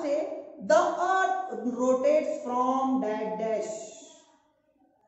Last है the earth rotates from that dash.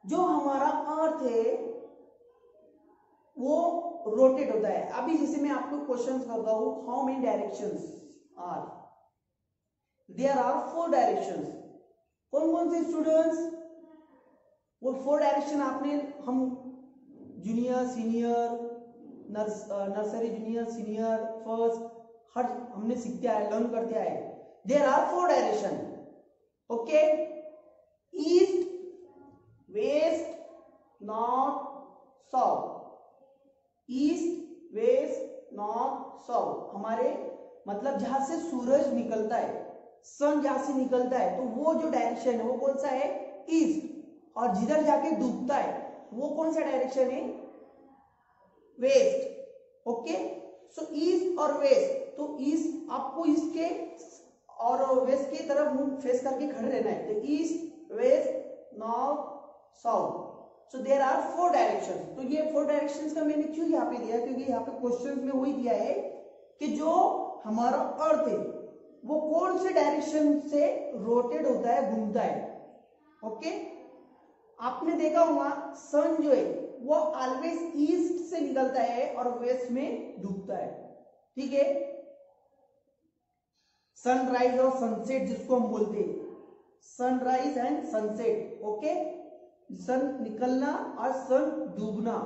जो हमारा अर्थ है वो रोटेट होता है। अभी जैसे मैं आपको क्वेश्चन करता हूं, how many directions are there? Are 4 directions. कौन कौन से स्टूडेंट्स वो 4 डायरेक्शन आपने, हम junior senior nursery junior senior first हर हमने सीखते आए, लर्न करते आए। There are 4 direction, okay, east west north south, east west north south. हमारे मतलब जहां से सूरज निकलता है, सन जहां से निकलता है, तो वो जो डायरेक्शन है वो कौन सा है? ईस्ट। और जिधर जाके डूबता है वो कौन सा डायरेक्शन है? वेस्ट। ओके, सो ईस्ट और वेस्ट। तो ईस्ट, आपको ईस्ट के और वेस्ट की तरफ मुंह फेस करके खड़े रहना है। तो east west north south. So there are 4 directions. तो ये 4 डायरेक्शंस का मैंने क्यों यहाँ पे दिया, क्योंकि यहाँ पे क्वेश्चन में वही दिया है कि जो हमारा अर्थ है वो कौन से डायरेक्शन से रोटेट होता है, घूमता है। ओके, आपने देखा होगा सन जो है वो ऑलवेज ईस्ट से निकलता है और वेस्ट में डूबता है। ठीक है, सनराइज और सनसेट जिसको हम बोलते हैं, सनराइज एंड सनसेट। ओके, सन निकलना और सन डूबना।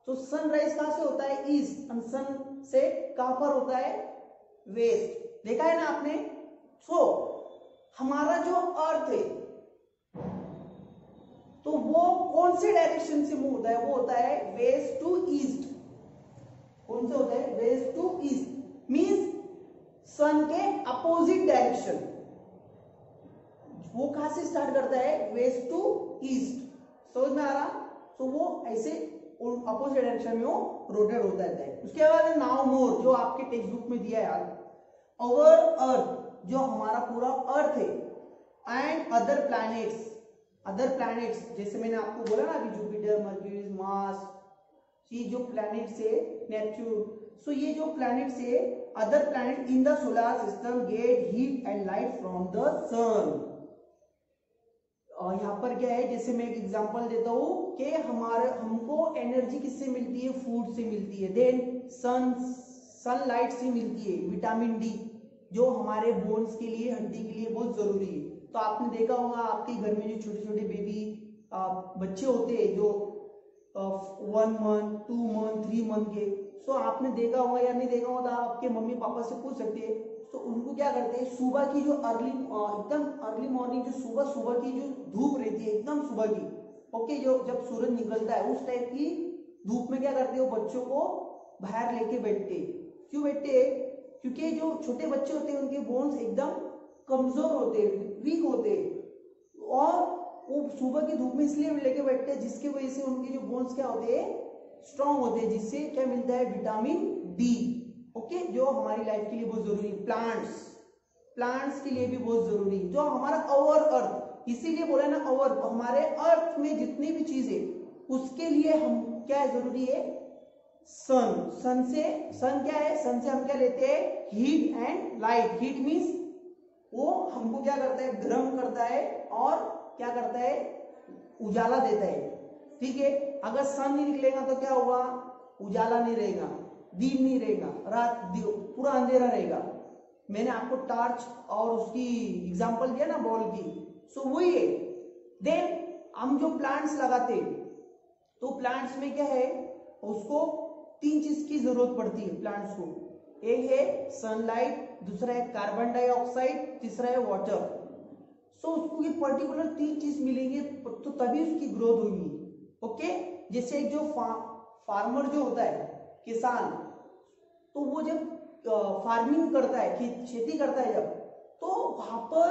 तो सनराइज कहां से होता है? ईस्ट। और सनसेट कहां पर होता है? वेस्ट। देखा है ना आपने। सो हमारा जो अर्थ है तो वो कौन से डायरेक्शन से मूव होता है? वो होता है वेस्ट टू ईस्ट। कौन से होता है? West to east means sun के अपोजिट डायरेक्शन। वो कहां से स्टार्ट करता है? West to east. समझ में आ रहा? तो वो ऐसे अपोजिट डायरेक्शन में वो रोटेट होता है। उसके बाद नाउ मोर, जो आपके टेक्स्ट बुक में दिया है, अवर अर्थ, जो हमारा पूरा अर्थ है, and other planets. Other planets जैसे मैंने आपको बोला ना अभी, जुपिटर, मर्क्यूरी, मार्स, ये जो प्लैनेट्स है, नेपच्यून। सो ये जो प्लैनेट्स है, other planet in the solar system get heat and light from the sun. और यहाँ पर क्या है, जैसे मैं एक एग्जांपल देता हूं कि हमको एनर्जी किससे मिलती है? फूड से मिलती है। देन सनलाइट से मिलती है विटामिन डी, जो हमारे बोन्स के लिए, हड्डी के लिए बहुत जरूरी है। तो आपने देखा होगा आपके घर में जो छोटे छोटे बेबी बच्चे होते हैं, जो 1 मंथ 2 मंथ 3 मंथ के, सो आपने देखा होगा या नहीं देखा होगा, तो आप आपके मम्मी पापा से पूछ सकते हैं। तो उनको क्या करते हैं, सुबह की जो एकदम अर्ली मॉर्निंग, जो सुबह की जो धूप रहती है एकदम सुबह की, ओके, जो जब सूरज निकलता है उस टाइप की धूप में क्या करते हैं, वो बच्चों को बाहर लेके बैठते हैं। क्यों बैठते हैं? क्योंकि जो छोटे बच्चे होते हैं उनके बोन्स एकदम कमजोर होते हैं, वीक होते हैं, और वो सुबह की धूप में इसलिए लेके बैठते हैं जिसकी वजह से उनके जो बोन्स क्या होते हैं, स्ट्रांग होते हैं, जिससे क्या मिलता है? Vitamin D. ओके, जो हमारी लाइफ के लिए बहुत जरूरी है। प्लांट्स के लिए भी बहुत जरूरी है। जो हमारा अवर अर्थ, इसीलिए बोला ना अवर, हमारे अर्थ में जितनी भी चीज है उसके लिए हम क्या जरूरी है? सन क्या है? सन से हम क्या लेते हैं? Heat and light. Heat means वो हमको क्या करता है? गर्म करता है, और क्या करता है? उजाला देता है। ठीक है, अगर सन नहीं निकलेगा तो क्या होगा? उजाला नहीं रहेगा, दिन नहीं रहेगा, रात पूरा अंधेरा रहेगा। मैंने आपको टॉर्च और उसकी एग्जांपल दिया ना, बॉल की। सो वही है। देन हम जो प्लांट्स लगाते हैं, तो प्लांट्स में क्या है, उसको 3 चीज की जरूरत पड़ती है प्लांट्स को। एक है सनलाइट, दूसरा है कार्बन डाइऑक्साइड, तीसरा है वाटर। सो उसको ये पर्टिकुलर 3 चीज मिलेंगे तो तभी उसकी ग्रोथ होगी। ओके, जैसे एक जो फार्मर जो होता है, किसान, तो वो जब फार्मिंग करता है, खेती करता है जब, तो वहां पर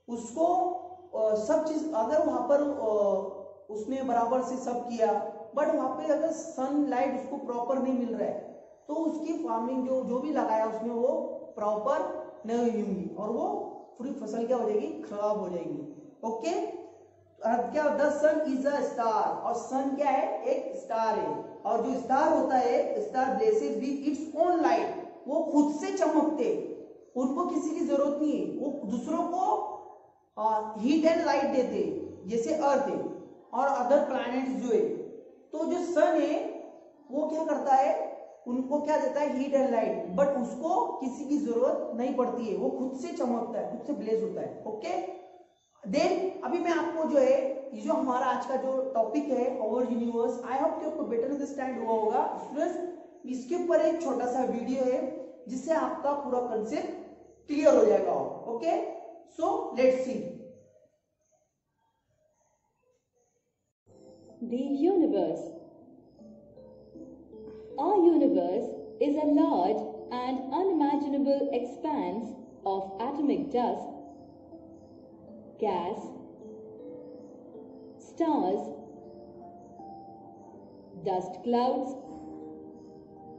उसको सब चीज, अगर वहां पर उसने बराबर से सब किया, बट वहां पे अगर सनलाइट उसको प्रॉपर नहीं मिल रहा है, तो उसकी फार्मिंग जो भी लगाया उसमें वो प्रॉपर नहीं होगी, और वो पूरी फसल क्या हो जाएगी? खराब हो जाएगी। ओके, क्या? The sun is a star, और सन क्या है? एक स्टार है। और जो स्टार होता है, star blesses with its own light, वो खुद से चमकते, उनको किसी की जरूरत नहीं है, हीट एंड लाइट देते हैं, जैसे अर्थ है और अदर प्लैनेट्स जो है। तो जो सन है वो क्या करता है, उनको क्या देता है, हीट एंड लाइट, बट उसको किसी की जरूरत नहीं पड़ती है, वो खुद से चमकता है, खुद से ब्लेज होता है। ओके, देन अभी मैं आपको जो है, ये जो हमारा आज का जो टॉपिक है आवर यूनिवर्स, आई होप कि आपको बेटर अंडरस्टैंड हुआ होगा स्टूडेंट्स। इसके ऊपर एक छोटा सा वीडियो है जिससे आपका पूरा कंसेप्ट क्लियर हो जाएगा। Okay, so let's see. The universe. Our universe is a large and unimaginable expanse of atomic dust, gas, stars, dust clouds,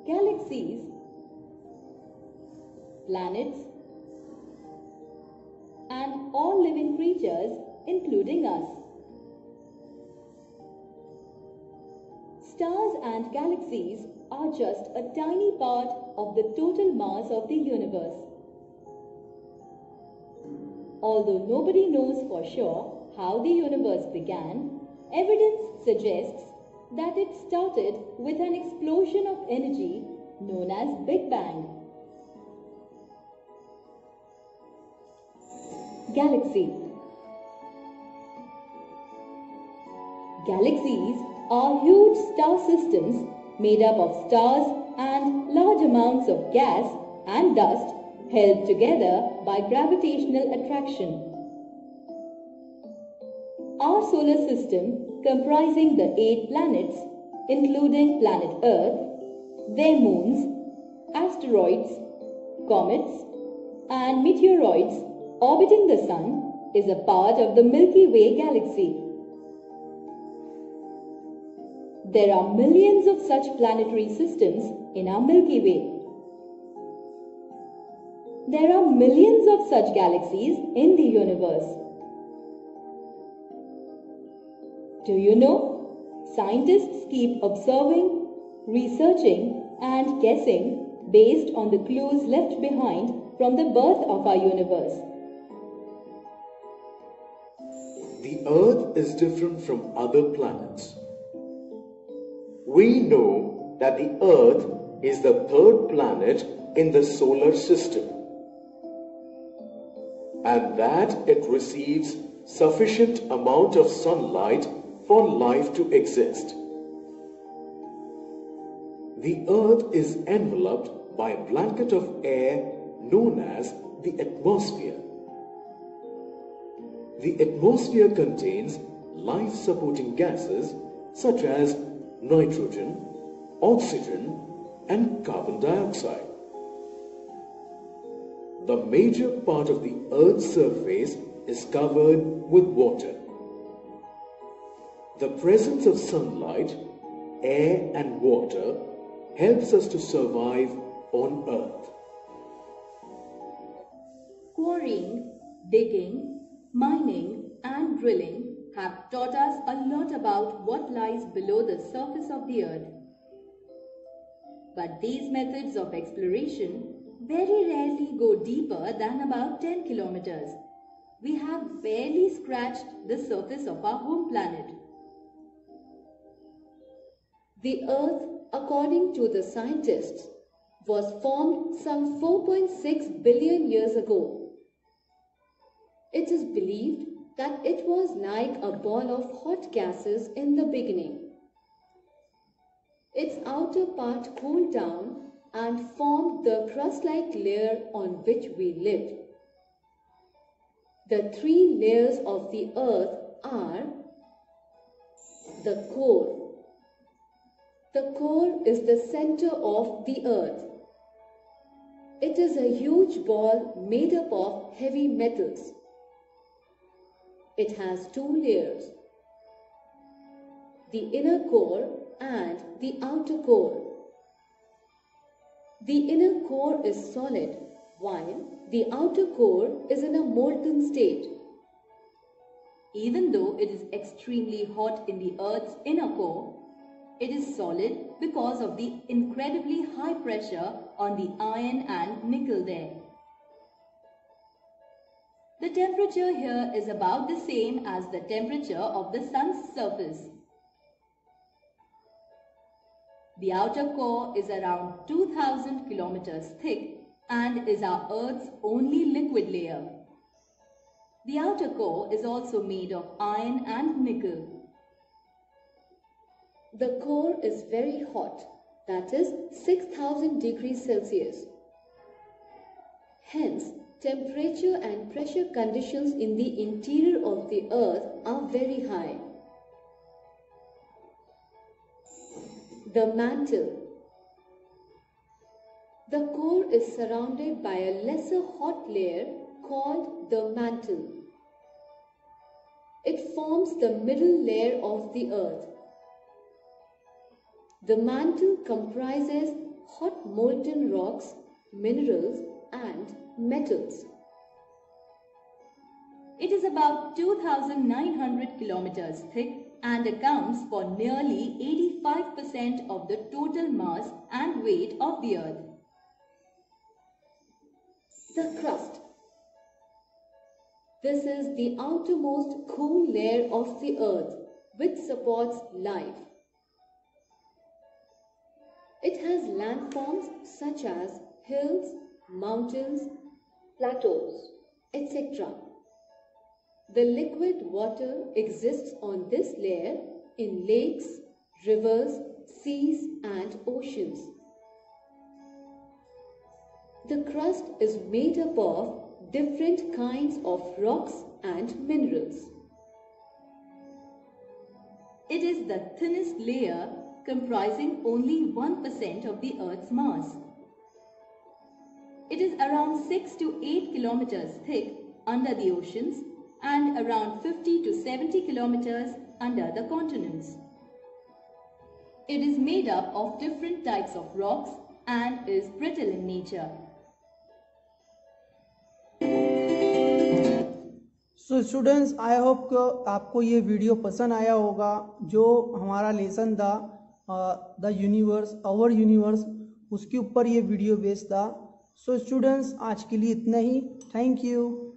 galaxies, planets, and all living creatures, including us. Stars and galaxies are just a tiny part of the total mass of the universe. Although nobody knows for sure how the universe began, evidence suggests that it started with an explosion of energy known as Big Bang. Galaxy. Galaxies are huge star systems made up of stars and large amounts of gas and dust held together by gravitational attraction. Our solar system, comprising the 8 planets, including planet Earth, their moons, asteroids, comets, and meteoroids orbiting the Sun, is a part of the Milky Way galaxy. There are millions of such planetary systems in our Milky Way. There are millions of such galaxies in the universe. Do you know? Scientists keep observing, researching, and guessing based on the clues left behind from the birth of our universe. The Earth is different from other planets. We know that the Earth is the 3rd planet in the solar system, and that it receives sufficient amount of sunlight for life to exist. The Earth is enveloped by a blanket of air known as the atmosphere. The atmosphere contains life-supporting gases such as nitrogen, oxygen, and carbon dioxide. The major part of the Earth's surface is covered with water. The presence of sunlight, air, and water helps us to survive on Earth. Quarrying, digging, mining, and drilling have taught us a lot about what lies below the surface of the Earth. But these methods of exploration very rarely go deeper than about 10 kilometers. We have barely scratched the surface of our home planet. The Earth, according to the scientists, was formed some 4.6 billion years ago. It is believed that it was like a ball of hot gases in the beginning. Its outer part cooled down and formed the crust-like layer on which we live. The 3 layers of the Earth are the core. The core is the center of the Earth. It is a huge ball made up of heavy metals. It has 2 layers, the inner core and the outer core. The inner core is solid, while the outer core is in a molten state. Even though it is extremely hot in the Earth's inner core, it is solid because of the incredibly high pressure on the iron and nickel there. The temperature here is about the same as the temperature of the sun's surface. The outer core is around 2000 kilometers thick and is our Earth's only liquid layer. The outer core is also made of iron and nickel. The core is very hot, that is 6000 degrees Celsius. Hence, temperature and pressure conditions in the interior of the Earth are very high. The mantle. The core is surrounded by a lesser hot layer called the mantle. It forms the middle layer of the Earth. The mantle comprises hot molten rocks, minerals, and metals. It is about 2,900 kilometers thick and accounts for nearly 85% of the total mass and weight of the Earth. The crust. This is the outermost cool layer of the Earth which supports life. It has landforms such as hills, mountains, plateaus, etc. The liquid water exists on this layer in lakes, rivers, seas, and oceans. The crust is made up of different kinds of rocks and minerals. It is the thinnest layer, comprising only 1% of the Earth's mass. It is around 6 to 8 kilometers thick under the oceans and around 50 to 70 kilometers under the continents. It is made up of different types of rocks and is brittle in nature. So students, I hope आपको ये video पसंद आया होगा। जो हमारा lesson था the universe, our universe, उसके ऊपर ये वीडियो बेस्ड था। सो स्टूडेंट्स, आज के लिए इतना ही। Thank you.